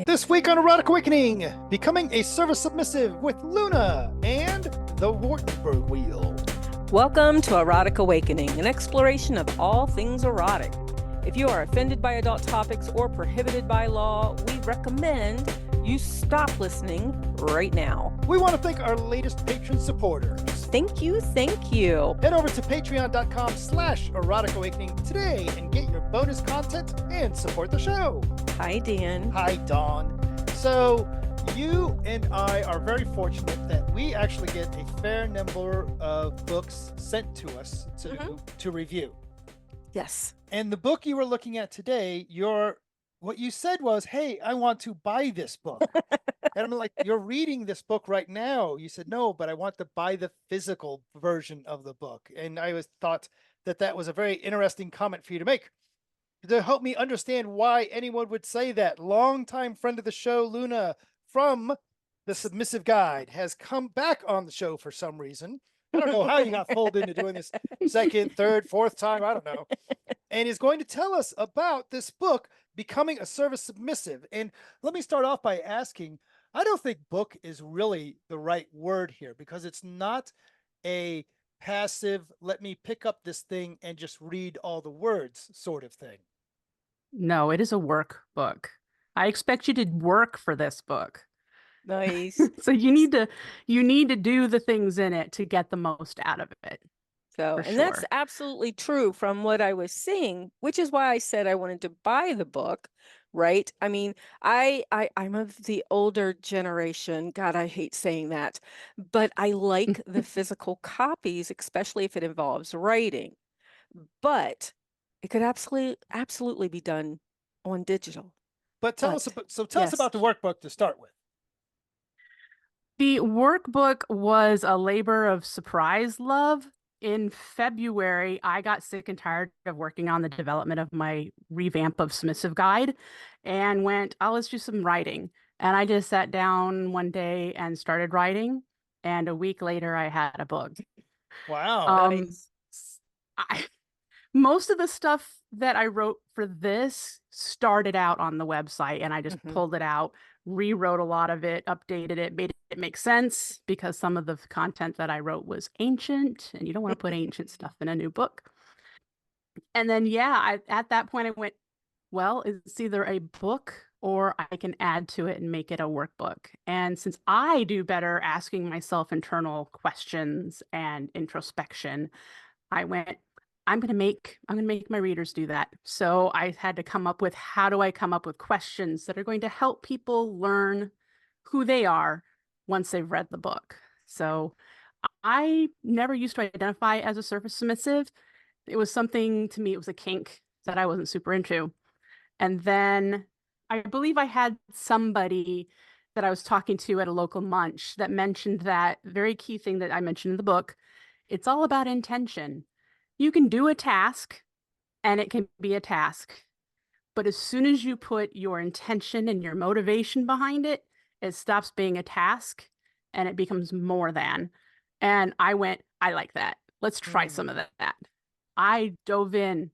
This week on Erotic Awakening, becoming a service submissive with Luna and the Wartenburg wheel. Welcome to Erotic Awakening, an exploration of all things erotic. If you are offended by adult topics or prohibited by law, we recommend you stop listening right now. We want to thank our latest patron supporters. Thank you. Head over to patreon.com/Erotic Awakening today and get your bonus content and support the show. Hi, Dan. Hi, Dawn. So you and I are very fortunate that we actually get a fair number of books sent to us to review. Yes. And the book you were looking at today, what you said was, hey, I want to buy this book. And I'm like, you're reading this book right now. You said, no, but I want to buy the physical version of the book. And I thought that was a very interesting comment for you to make, to help me understand why anyone would say that. Longtime friend of the show, Luna, from the Submissive Guide, has come back on the show for some reason. I don't know how you got pulled into doing this second, third, fourth time. I don't know. And is going to tell us about this book, Becoming a Service Submissive. And let me start off by asking, I don't think book is really the right word here, because it's not a passive, let me pick up this thing and just read all the words sort of thing. No, it is a workbook. I expect you to work for this book. Nice. So you need to do the things in it to get the most out of it. And that's absolutely true from what I was seeing, which is why I said I wanted to buy the book, right? I mean, I'm of the older generation. God, I hate saying that, but I like the physical copies, especially if it involves writing. But it could absolutely be done on digital. But tell us about the workbook to start with. The workbook was a labor of surprise love. In February, I got sick and tired of working on the development of my revamp of Submissive Guide and went, let's do some writing. And I just sat down one day and started writing. And a week later, I had a book. Wow. Nice. Most of the stuff that I wrote for this started out on the website, and I just pulled it out, rewrote a lot of it, updated it, made it make sense, because some of the content that I wrote was ancient, and you don't want to put ancient stuff in a new book. And then, at that point, I went, well, it's either a book or I can add to it and make it a workbook. And since I do better asking myself internal questions and introspection, I went, I'm going to make my readers do that. So I had to come up with, how do I come up with questions that are going to help people learn who they are once they've read the book? So I never used to identify as a service submissive. It was something, to me, it was a kink that I wasn't super into. And then I believe I had somebody that I was talking to at a local munch that mentioned that very key thing that I mentioned in the book. It's all about intention. You can do a task and it can be a task, but as soon as you put your intention and your motivation behind it, it stops being a task and it becomes more than. And I went, I like that. Let's try some of that. I dove in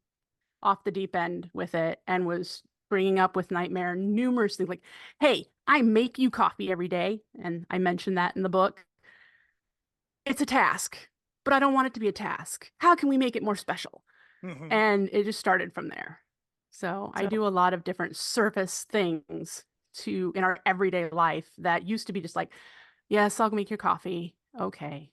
off the deep end with it and was bringing up with Nightmare numerous things like, hey, I make you coffee every day. And I mentioned that in the book. It's a task, but I don't want it to be a task. How can we make it more special? And it just started from there. So I do a lot of different service things in our everyday life that used to be just like, yes, I'll make your coffee. Okay.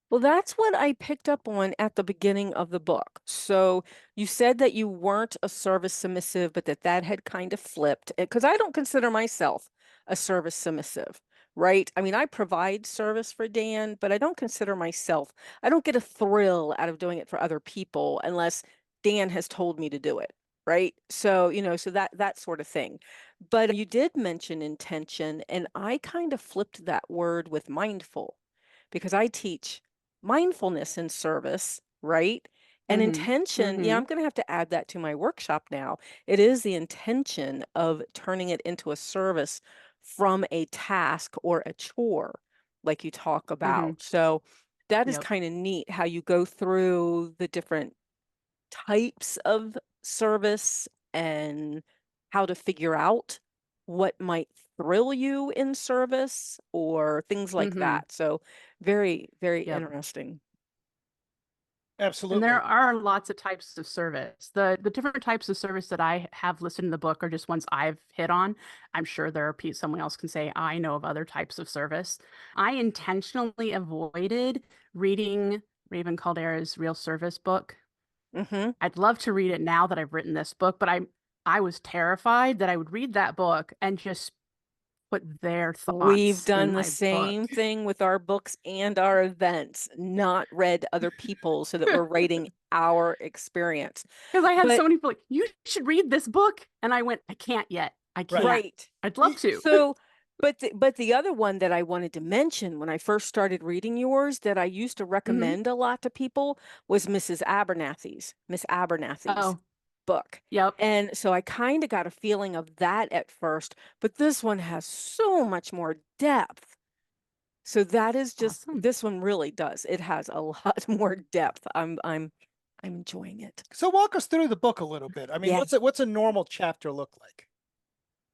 Well, that's what I picked up on at the beginning of the book. So you said that you weren't a service submissive, but that had kind of flipped, because I don't consider myself a service submissive. Right? I mean, I provide service for Dan, but I don't consider myself, I don't get a thrill out of doing it for other people unless Dan has told me to do it. Right? So, so that sort of thing. But you did mention intention, and I kind of flipped that word with mindful, because I teach mindfulness in service, right? And intention, I'm going to have to add that to my workshop now. It is the intention of turning it into a service from a task or a chore, like you talk about. So that is kind of neat how you go through the different types of service and how to figure out what might thrill you in service or things like that. So very, very interesting. Absolutely. And there are lots of types of service. The different types of service that I have listed in the book are just ones I've hit on. I'm sure there are someone else can say, I know of other types of service. I intentionally avoided reading Raven Caldera's Real Service book. I'd love to read it now that I've written this book, but I was terrified that I would read that book and just put their thoughts. We've done the same thing with our books and our events, not read other people's so that we're writing our experience. Because I had so many people like, you should read this book. And I went, I can't yet. I can't. Right. I'd love to. So, but the other one that I wanted to mention when I first started reading yours that I used to recommend a lot to people was Miss Abernathy's book. Yep. And so I kind of got a feeling of that at first, but this one has so much more depth. So that is just this one really does. It has a lot more depth. I'm enjoying it. So walk us through the book a little bit. I mean, what's a normal chapter look like?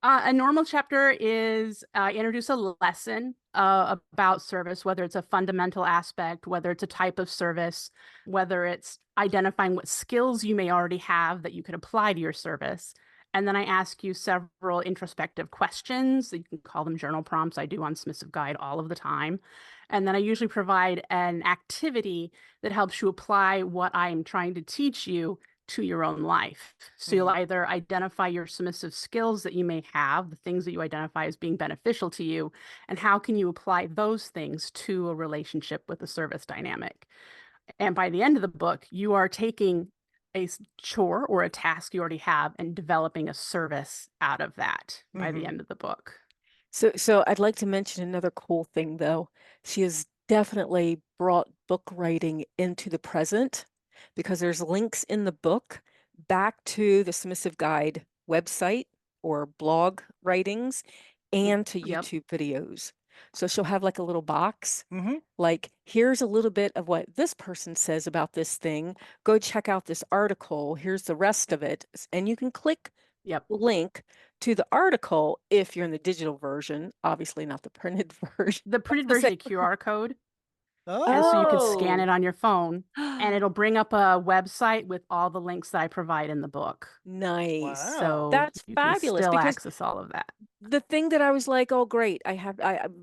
A normal chapter is introduce a lesson about service, whether it's a fundamental aspect, whether it's a type of service, whether it's identifying what skills you may already have that you could apply to your service. And then I ask you several introspective questions. You can call them journal prompts. I do on Submissive Guide all of the time. And then I usually provide an activity that helps you apply what I'm trying to teach you to your own life. So you'll either identify your submissive skills that you may have, the things that you identify as being beneficial to you, and how can you apply those things to a relationship with a service dynamic. And by the end of the book, you are taking a chore or a task you already have and developing a service out of that by the end of the book. So I'd like to mention another cool thing, though. She has definitely brought book writing into the present, because there's links in the book back to the Submissive Guide website or blog writings and to YouTube videos. So she'll have like a little box, like, here's a little bit of what this person says about this thing. Go check out this article. Here's the rest of it. And you can click link to the article if you're in the digital version, obviously not the printed version. The printed version, QR code. Oh. And so you can scan it on your phone and it'll bring up a website with all the links that I provide in the book. Nice. Wow. So that's you fabulous. Can still because access all of that. The thing that I was like, oh, great.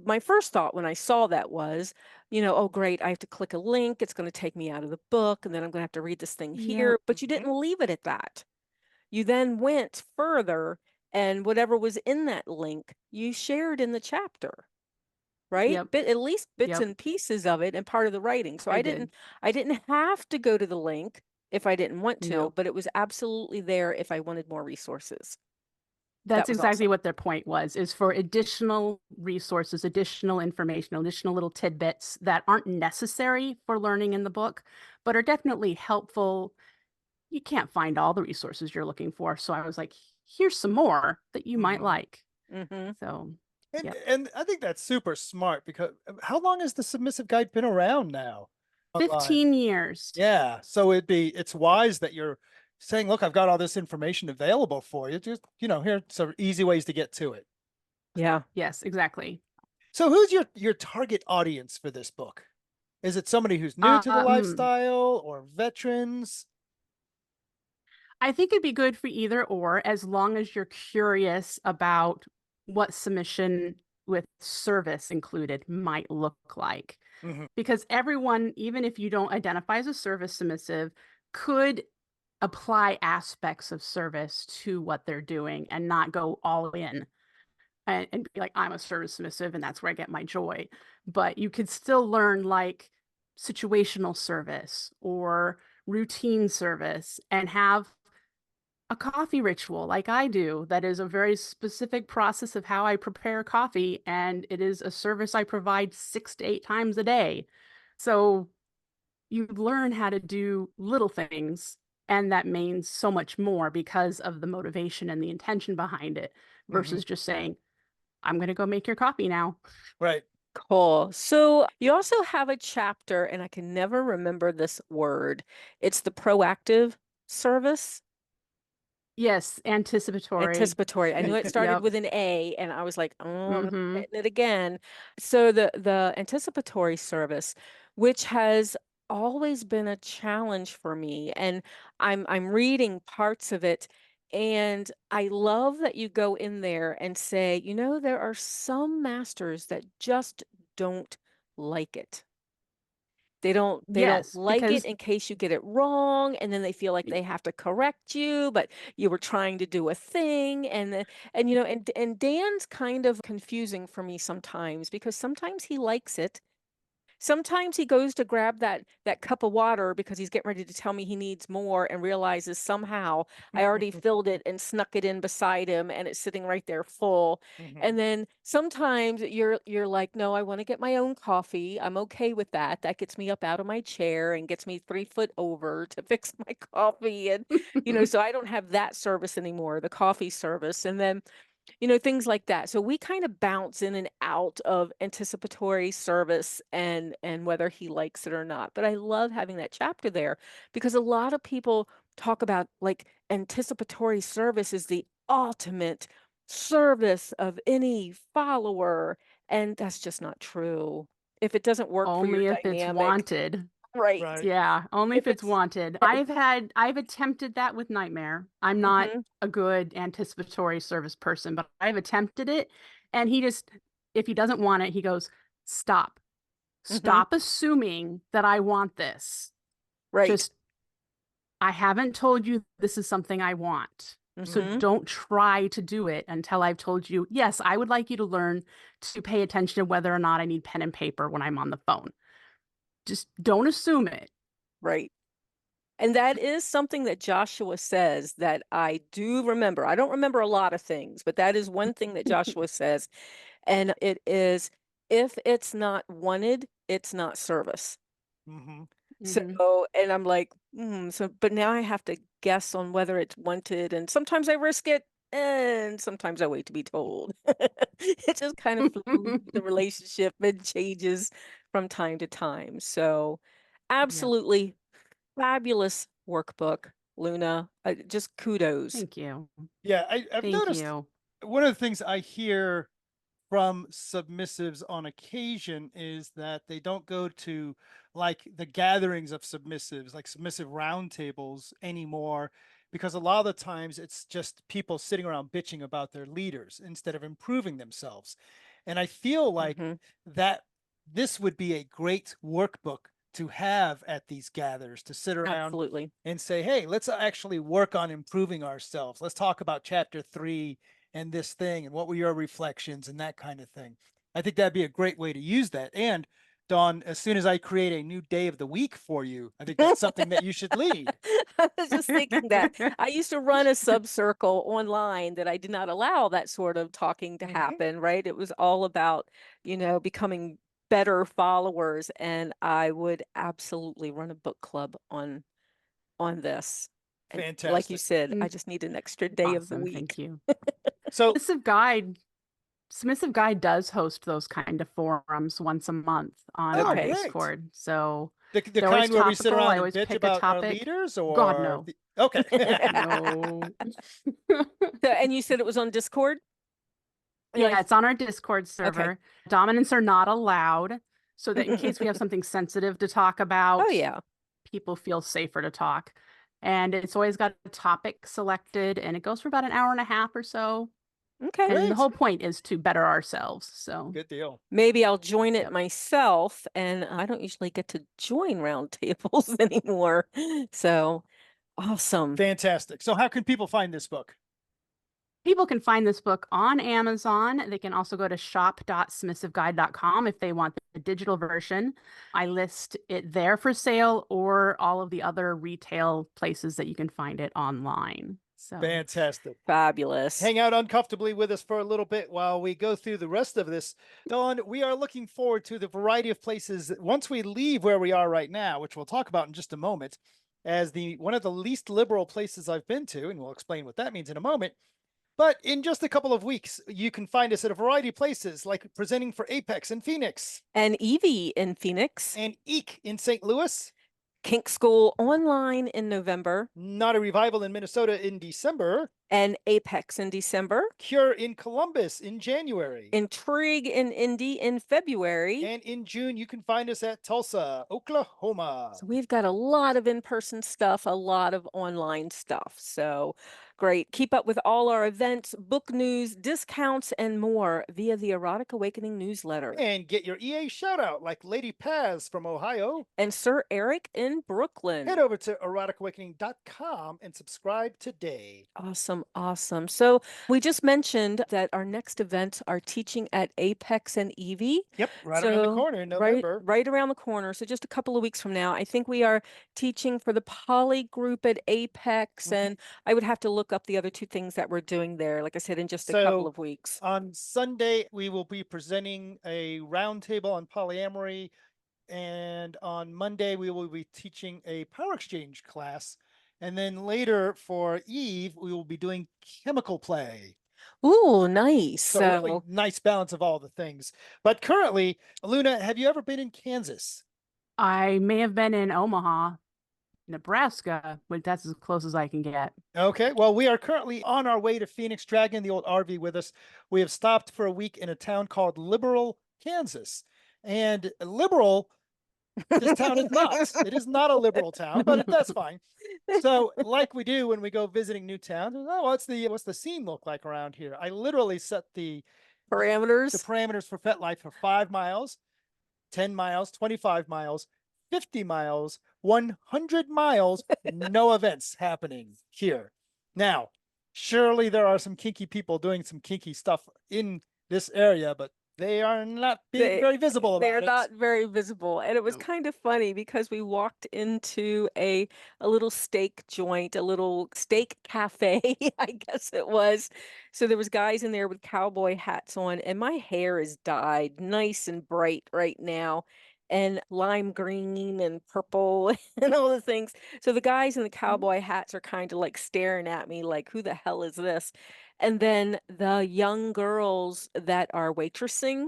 My first thought when I saw that was, oh, great. I have to click a link. It's going to take me out of the book. And then I'm going to have to read this thing here. But you didn't leave it at that. You then went further, and whatever was in that link, you shared in the chapter. Right? At least bits and pieces of it and part of the writing. So I didn't have to go to the link if I didn't want to, but it was absolutely there if I wanted more resources. That's exactly what their point was, is for additional resources, additional information, additional little tidbits that aren't necessary for learning in the book, but are definitely helpful. You can't find all the resources you're looking for. So I was like, here's some more that you might like. So And I think that's super smart, because how long has the Submissive Guide been around now? 15 years. Yeah. So it's wise that you're saying, look, I've got all this information available for you. Just, here's some easy ways to get to it. Yeah. Yes, exactly. So who's your target audience for this book? Is it somebody who's new to the lifestyle or veterans? I think it'd be good for either or, as long as you're curious about what submission with service included might look like. Because everyone, even if you don't identify as a service submissive, could apply aspects of service to what they're doing and not go all in and be like, I'm a service submissive and that's where I get my joy. But you could still learn like situational service or routine service and have a coffee ritual like I do that is a very specific process of how I prepare coffee, and it is a service I provide 6 to 8 times a day. So you learn how to do little things, and that means so much more because of the motivation and the intention behind it versus just saying, I'm going to go make your coffee now. Right. Cool. So you also have a chapter, and I can never remember this word. It's the proactive service. Yes, anticipatory. Anticipatory. I knew it started Yep. with an A, and I was like, oh, I'm Mm-hmm. hitting it again. So the anticipatory service, which has always been a challenge for me, and I'm reading parts of it, and I love that you go in there and say, you know, there are some masters that just don't like it. They don't Yes, like it because in case you get it wrong, and then they feel like they have to correct you, but you were trying to do a thing, and you know, and Dan's kind of confusing for me sometimes because sometimes he likes it. Sometimes he goes to grab that cup of water because he's getting ready to tell me he needs more and realizes somehow I already filled it and snuck it in beside him and it's sitting right there full. And then sometimes you're like, no, I want to get my own coffee. I'm okay with that. That gets me up out of my chair and gets me 3 foot over to fix my coffee. And, you know, so I don't have that service anymore, the coffee service. And then you know, things like that. So we kind of bounce in and out of anticipatory service and whether he likes it or not. But I love having that chapter there because a lot of people talk about like anticipatory service is the ultimate service of any follower, and that's just not true. If it doesn't work for your only if it's dynamic, wanted. right? Right. Yeah, only if If it's it's wanted. I've attempted that with Nightmare. I'm not Mhm, a good anticipatory service person, but I've attempted it. And he just, if he doesn't want it, he goes, stop. mhm, Stop assuming that I want this. right. Just, I haven't told you this is something I want. So Mhm. don't try to do it until I've told you, yes, I would like you to learn to pay attention to whether or not I need pen and paper when I'm on the phone. Just don't assume it. Right. And that is something that Joshua says that I do remember. I don't remember a lot of things, but that is one thing that Joshua says. And it is if it's not wanted, it's not service. Mm-hmm. So, Mhm. and I'm like, but now I have to guess on whether it's wanted. And sometimes I risk it and sometimes I wait to be told. It just kind of flows with the relationship and changes from time to time. So, Yeah. absolutely fabulous workbook, Luna. Just kudos. Thank you. Yeah, I've Thank noticed you. one of the things I hear from submissives on occasion is that they don't go to like the gatherings of submissives, like submissive roundtables anymore, because a lot of the times it's just people sitting around bitching about their leaders instead of improving themselves. And I feel like Hmm. that this would be a great workbook to have at these gatherings, to sit around Absolutely. and say, hey, let's actually work on improving ourselves. Let's talk about chapter 3 and this thing and what were your reflections and that kind of thing. I think that'd be a great way to use that. And Dawn, as soon as I create a new day of the week for you, I think that's something that you should lead. I was just thinking that I used to run a sub circle online that I did not allow that sort of talking to happen, right? It was all about, you know, becoming better followers, and I would absolutely run a book club on this. And like you Fantastic. said, I Mm, just need an extra day of the Awesome. week. Thank you. So, Submissive Guide, Submissive Guide does host those kind of forums once a month on our oh, Okay. great. Discord. So The they're always kind where we sit topical. I around and always bitch pick a about our topic. leaders God, or no. okay. No. So, and you said it was on Discord? And Yeah, it's on our Discord okay. server. Dominants are not allowed, so that in case we have something sensitive to talk Oh about, yeah. people feel safer to talk. And it's always got a topic selected, and it goes for about an hour and a half or so. Okay. And the Great. whole point is to better ourselves. So, Good deal. Maybe I'll join it yep. myself, and I don't usually get to join roundtables anymore. So awesome. Fantastic. So how can people find this book? People can find this book on Amazon. They can also go to shop.submissiveguide.com if they want the digital version. I list it there for sale or all of the other retail places that you can find it online. So, Fantastic. Fabulous. Hang out uncomfortably with us for a little bit while we go through the rest of this. Dawn, we are looking forward to the variety of places once we leave where we are right now, which we'll talk about in just a moment, as the one of the least liberal places I've been to, and we'll explain what that means in a moment. But in just a couple of weeks, you can find us at a variety of places, like presenting for Apex in Phoenix And Evie in Phoenix. and Eek in St. Louis. Kink School online in November. Not a Revival in Minnesota in December. And Apex in December. Cure in Columbus in January. Intrigue in Indy in February. And in June, you can find us at Tulsa, Oklahoma. So we've got a lot of in-person stuff, a lot of online stuff. So great. Keep up with all our events, book news, discounts, and more via the Erotic Awakening newsletter. And get your EA shout out like Lady Paz from Ohio. And Sir Eric in Brooklyn. Head over to eroticawakening.com and subscribe today. Awesome. Awesome. So we just mentioned that our next events are teaching at Apex and Evie. Yep. Right around the corner in November. Right around the corner. So just a couple of weeks from now, I think we are teaching for the Poly group at Apex. And I would have to look up the other two things that we're doing there, like I said, in just a couple of weeks. On Sunday, we will be presenting a roundtable on polyamory. And on Monday, we will be teaching a power exchange class. And then later for Eve, we will be doing chemical play. Ooh, nice. So really nice balance of all the things. But currently, Luna, have you ever been in Kansas? I may have been in Omaha, Nebraska, but that's as close as I can get. Okay, well, we are currently on our way to Phoenix, dragging the old RV with us. We have stopped for a week in a town called Liberal, Kansas. And Liberal, this town is not. It is not a liberal town, but that's fine. So, like we do when we go visiting new towns, what's the scene look like around here? I literally set the parameters for FetLife for 5 miles, 10 miles, 25 miles, 50 miles, 100 miles, no events happening here. Now, surely there are some kinky people doing some kinky stuff in this area, but they are not being very visible about it. They're not very visible. And it was kind of funny because we walked into a little steak joint, a little steak cafe, I guess it was. So there was guys in there with cowboy hats on, and my hair is dyed nice and bright right now, and lime green and purple and all the things. So the guys in the cowboy hats are kind of like staring at me like, who the hell is this? And then the young girls that are waitressing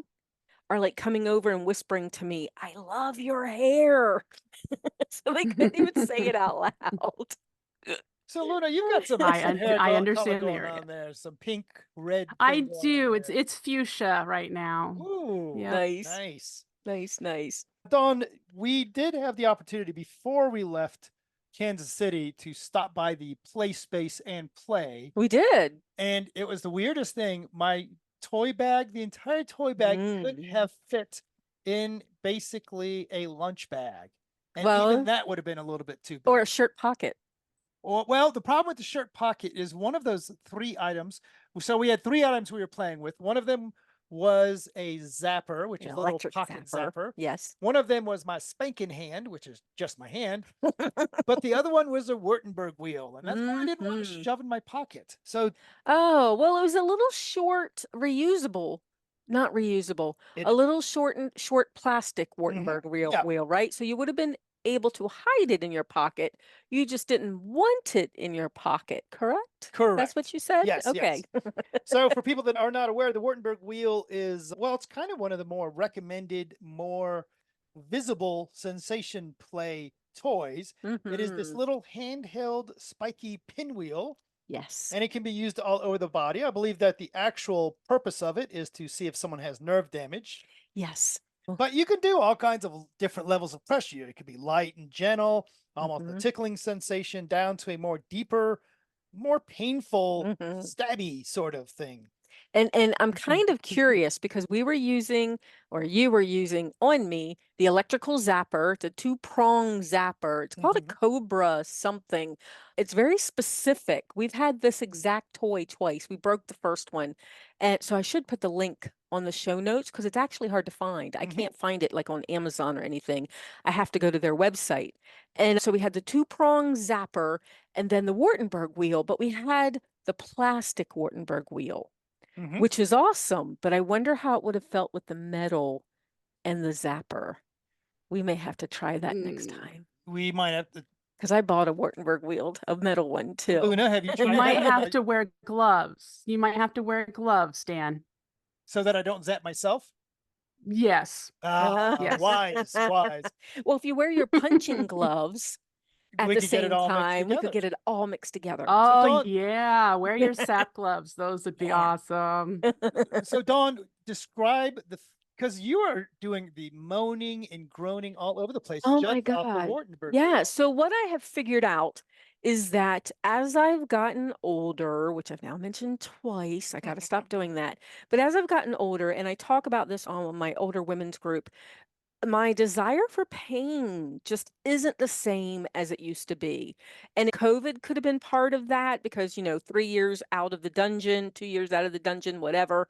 are like coming over and whispering to me, I love your hair. So they couldn't even say it out loud. So Luna, you've got some I color understand the going area. on there, some pink, red. I do. It's fuchsia right now. Ooh, Yeah. Nice. Dawn, we did have the opportunity before we left Kansas City to stop by the play space and play. We did. And it was the weirdest thing. My toy bag, the entire toy bag could have fit in basically a lunch bag. And even that would have been a little bit too big. Or a shirt pocket. Well, the problem with the shirt pocket is one of those 3 items. So we had 3 items we were playing with. One of them was a zapper, which is a little pocket zapper. Yes. One of them was my spanking hand, which is just my hand. But the other one was a Wartenburg wheel. And that's why I didn't want to shove in my pocket. So it was a little short, not reusable, a little short plastic Wartenburg wheel, right? So you would have been able to hide it in your pocket. You just didn't want it in your pocket, correct? Correct. That's what you said? Yes. Okay. Yes. So for people that are not aware, the Wartenburg wheel is, it's kind of one of the more recommended, more visible sensation play toys. It is this little handheld spiky pinwheel. Yes. And it can be used all over the body. I believe that the actual purpose of it is to see if someone has nerve damage. Yes. But you can do all kinds of different levels of pressure. It could be light and gentle, almost a tickling sensation, down to a more deeper, more painful, stabby sort of thing. And I'm kind of curious because you were using on me the electrical zapper, the 2-prong zapper. It's called a Cobra something. It's very specific. We've had this exact toy twice. We broke the first one. And so I should put the link on the show notes because it's actually hard to find. I can't find it like on Amazon or anything. I have to go to their website. And so we had the 2-prong zapper and then the Wartenburg wheel, but we had the plastic Wartenburg wheel. Which is awesome, but I wonder how it would have felt with the metal and the zapper. We may have to try that next time. We might have to. Because I bought a Wartenburg wheel, a metal one too. Luna, have you tried You might have to wear gloves. You might have to wear gloves, Dan. So that I don't zap myself? Yes. Yes. Wise, wise. Well, if you wear your punching gloves at We the could get it same all mixed time, we could together. get it all mixed together. Oh, Dawn- yeah. Wear your sap gloves. Those would be Yeah. awesome. So Dawn, describe because you are doing the moaning and groaning all over the place Oh just my off the God. Wartenburg. Yeah. So what I have figured out is that as I've gotten older, which I've now mentioned twice, I got to stop doing that. But as I've gotten older, and I talk about this on my older women's group, my desire for pain just isn't the same as it used to be. And COVID could have been part of that because, 3 years out of the dungeon, 2 years out of the dungeon, whatever.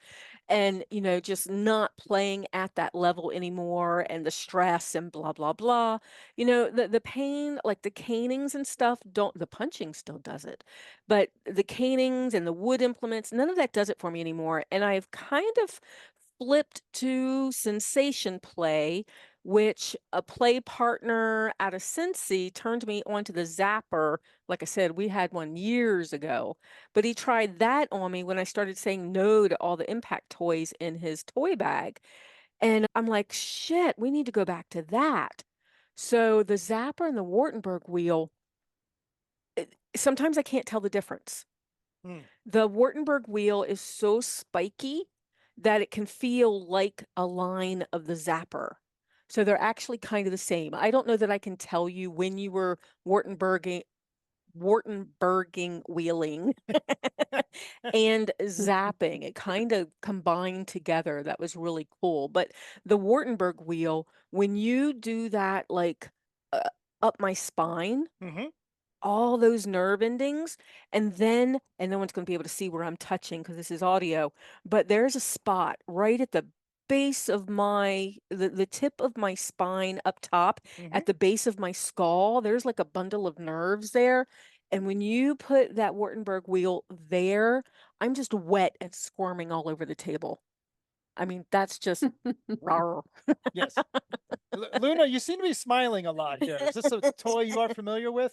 And, just not playing at that level anymore and the stress and blah, blah, blah. The pain, like the canings and stuff, the punching still does it. But the canings and the wood implements, none of that does it for me anymore. And I've kind of flipped to sensation play, which a play partner out of Cincy turned me onto the Zapper. Like I said, we had one years ago, but he tried that on me when I started saying no to all the impact toys in his toy bag. And I'm like, shit, we need to go back to that. So the Zapper and the Wartenburg wheel, sometimes I can't tell the difference. The Wartenburg wheel is so spiky that it can feel like a line of the Zapper. So they're actually kind of the same. I don't know that I can tell you when you were Wartenburging wheeling and zapping. It kind of combined together. That was really cool. But the Wartenburg wheel, when you do that, like up my spine, all those nerve endings, and no one's going to be able to see where I'm touching because this is audio, but there's a spot right at the base of the tip of my spine up top, at the base of my skull. There's like a bundle of nerves there. And when you put that Wartenburg wheel there, I'm just wet and squirming all over the table. I mean, that's just rawr. Yes. Luna, you seem to be smiling a lot here. Is this a toy you are familiar with?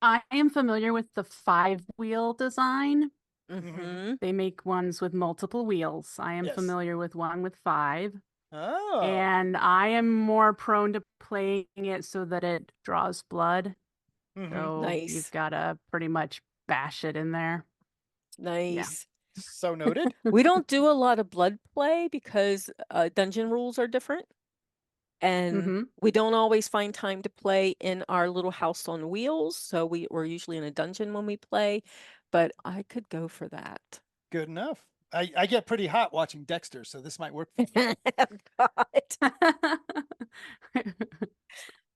I am familiar with the 5-wheel design. They make ones with multiple wheels. I am familiar with one with 5. Oh. And I am more prone to playing it so that it draws blood. So Nice. you've got to pretty much bash it in there. Nice. So noted. We don't do a lot of blood play because dungeon rules are different. And we don't always find time to play in our little house on wheels. So we're usually in a dungeon when we play, but I could go for that. Good enough. I get pretty hot watching Dexter, so this might work for me.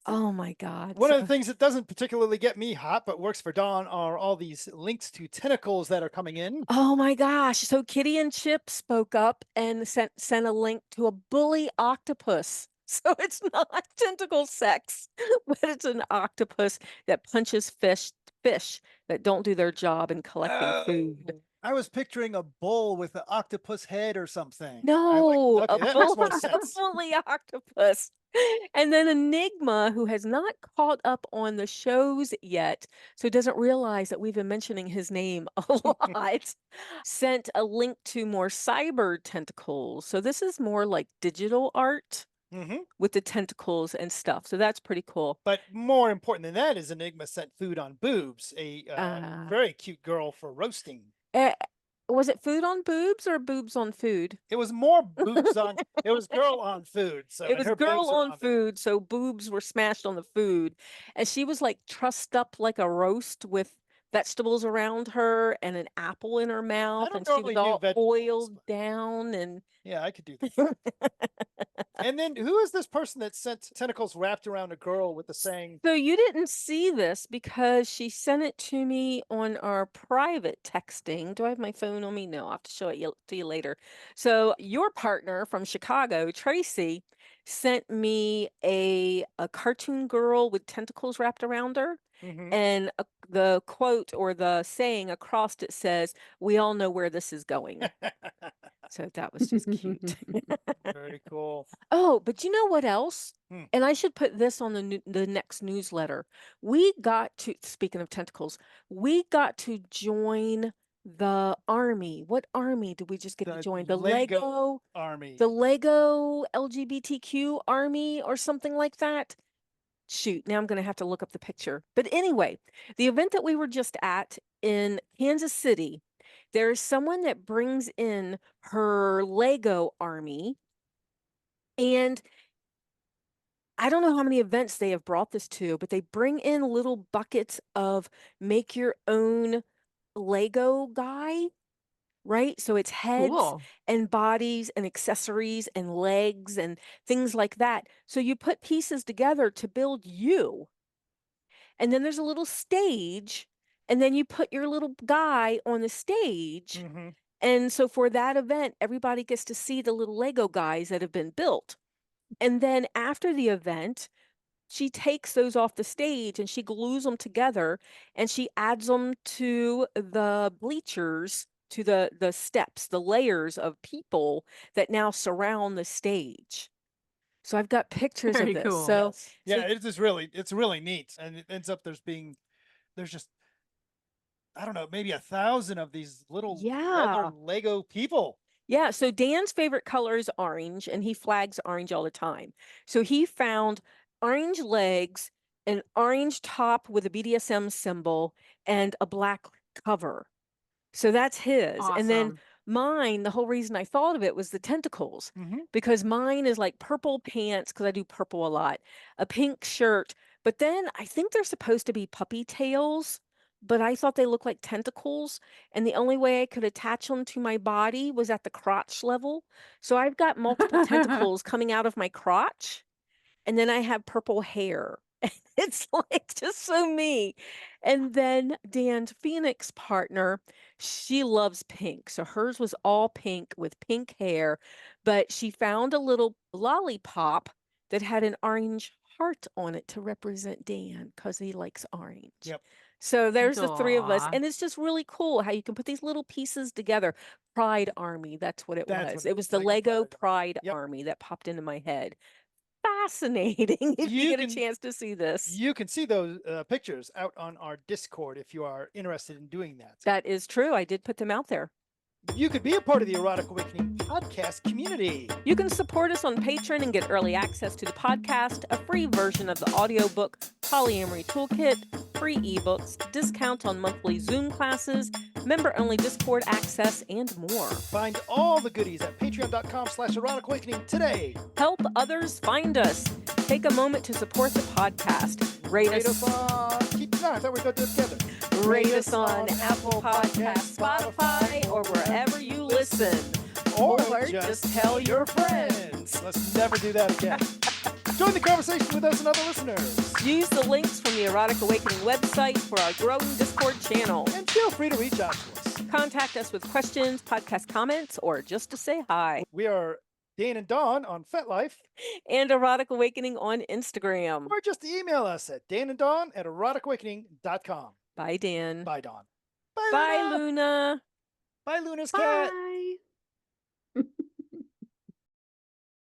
Oh my God. One of the things that doesn't particularly get me hot, but works for Dawn, are all these links to tentacles that are coming in. Oh my gosh. So Kitty and Chip spoke up and sent a link to a bully octopus. So it's not tentacle sex, but it's an octopus that punches fish that don't do their job in collecting food. I was picturing a bull with an octopus head or something. No, okay, that makes more sense. a bully octopus. And then Enigma, who has not caught up on the shows yet, so doesn't realize that we've been mentioning his name a lot, sent a link to more cyber tentacles. So this is more like digital art with the tentacles and stuff. So that's pretty cool. But more important than that is Enigma sent food on boobs, a very cute girl for roasting. Was it food on boobs or boobs on food? It was more boobs on, it was girl on food. So it was girl on food, so boobs were smashed on the food. And she was like trussed up like a roast with vegetables around her and an apple in her mouth. And she was all oiled down. And yeah, I could do that. And then who is this person that sent tentacles wrapped around a girl with the saying? So you didn't see this because she sent it to me on our private texting. Do I have my phone on me? No, I'll have to show it to you later. So your partner from Chicago, Tracy, sent me a cartoon girl with tentacles wrapped around her. And the quote or the saying across it says, "We all know where this is going." So that was just cute. Very cool. Oh, but you know what else? And I should put this on the next newsletter. We got to, speaking of tentacles, we got to join the army. What army did we just get to The join? The Lego Lego, Army. the Lego LGBTQ army or something like that. Shoot, now I'm going to have to look up the picture. But anyway, the event that we were just at in Kansas City, there is someone that brings in her Lego army, and I don't know how many events they have brought this to, but they bring in little buckets of make your own Lego guy, right? So it's heads Cool. and bodies and accessories and legs and things like that. So you put pieces together to build you. And then there's a little stage, and then you put your little guy on the stage. Mhm. And so for that event, everybody gets to see the little Lego guys that have been built. And then after the event, she takes those off the stage and she glues them together and she adds them to the bleachers, to the steps, the layers of people that now surround the stage. So I've got pictures of Very this. cool. So Yes. Yeah, it's really neat. And it ends up there's just, I don't know, maybe 1,000 of these little yeah. Lego people. Yeah, so Dan's favorite color is orange, and he flags orange all the time. So he found orange legs, an orange top with a BDSM symbol, and a black cover. So that's his. And then Awesome. mine, the whole reason I thought of it was the tentacles, Mhm. because mine is like purple pants, because I do purple a lot, a pink shirt, but then I think they're supposed to be puppy tails, but I thought they looked like tentacles. And the only way I could attach them to my body was at the crotch level. So I've got multiple tentacles coming out of my crotch, and then I have purple hair. It's like just so me. And then Dan's Phoenix partner, she loves pink. So hers was all pink with pink hair, but she found a little lollipop that had an orange heart on it to represent Dan because he likes orange. Yep. So there's the three of us. Aw. And it's just really cool how you can put these little pieces together. Pride Army, that's what it That's was. what It was the Lego Pride Yep. Army that popped into my head. Fascinating if you get a chance to see this. You can see those pictures out on our Discord if you are interested in doing that. That is true. I did put them out there. You could be a part of the Erotic Awakening podcast community. You can support us on Patreon and get early access to the podcast, a free version of the audiobook, Polyamory Toolkit, free ebooks, discounts on monthly Zoom classes, member-only Discord access, and more. Find all the goodies at patreon.com/Erotic Awakening today. Help others find us. Take a moment to support the podcast. Rate us on... No, I thought we were going to do it together. Rate us on Apple Podcasts, Spotify, or wherever you listen. Or Or just tell your friends. Let's never do that again. Join the conversation with us and other listeners. Use the links from the Erotic Awakening website for our growing Discord channel. And feel free to reach out to us. Contact us with questions, podcast comments, or just to say hi. We are Dan and Dawn on FetLife. And Erotic Awakening on Instagram. Or just email us at dananddawn@eroticawakening.com. Bye, Dan. Bye, Dawn. Bye, Luna. Bye, Luna's cat. Bye.